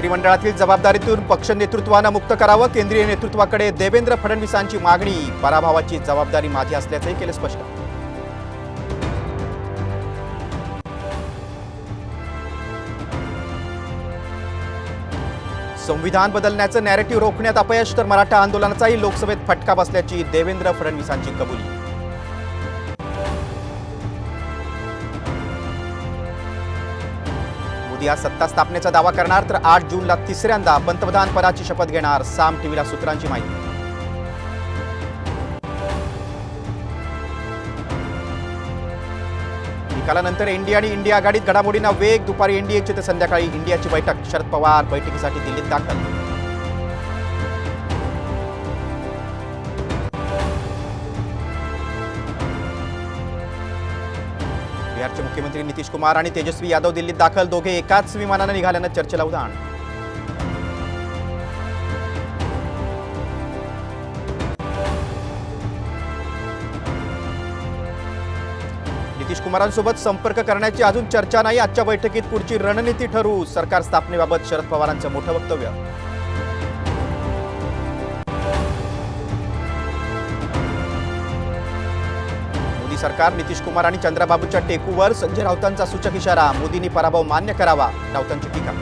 मंत्रिमंडळातील जबाबदारीतून पक्ष नेतृत्वाने मुक्त करावं, केंद्रीय नेतृत्वाकडे देवेंद्र फडणवीसांची मागणी। पराभवाची जबाबदारी माझी असल्याचे केले स्पष्ट। संविधान बदलण्याचं नॅरेटिव्ह रोखण्यात अपयश तर मराठा आंदोलनाचाही लोकसभेत फटका बसल्याची देवेंद्र फडणवीसांची कबुली। मोदी आज सत्ता स्थापनेचा दावा करणार तर 8 जूनला तिसऱ्यांदा पंतप्रधान पदाची शपथ घेणार। साम टीव्हीला सूत्रांची माहिती। निकालानंतर एनडीए आणि इंडिया आघाडीत घडामोडींना वेग। दुपारी एनडीएची तर संध्याकाळी इंडियाची बैठक। शरद पवार बैठकीसाठी दिल्लीत दाखल। बिहारचे मुख्यमंत्री नितीश कुमार आणि तेजस्वी यादव दिल्लीत दाखल। दोघे एकाच विमानाने निघाल्यानं चर्चेला उधाण। नितीश कुमारांसोबत संपर्क करण्याची अजून चर्चा नाही। आजच्या बैठकीत पुढची रणनीती ठरू। सरकार स्थापनेबाबत शरद पवारांचं मोठं वक्तव्य। मोदी सरकार नितीश कुमार आणि चंद्राबाबूच्या टेकूवर। संजय राऊतांचा सूचक इशारा। मोदींनी पराभव मान्य करावा, राऊतांची टीका।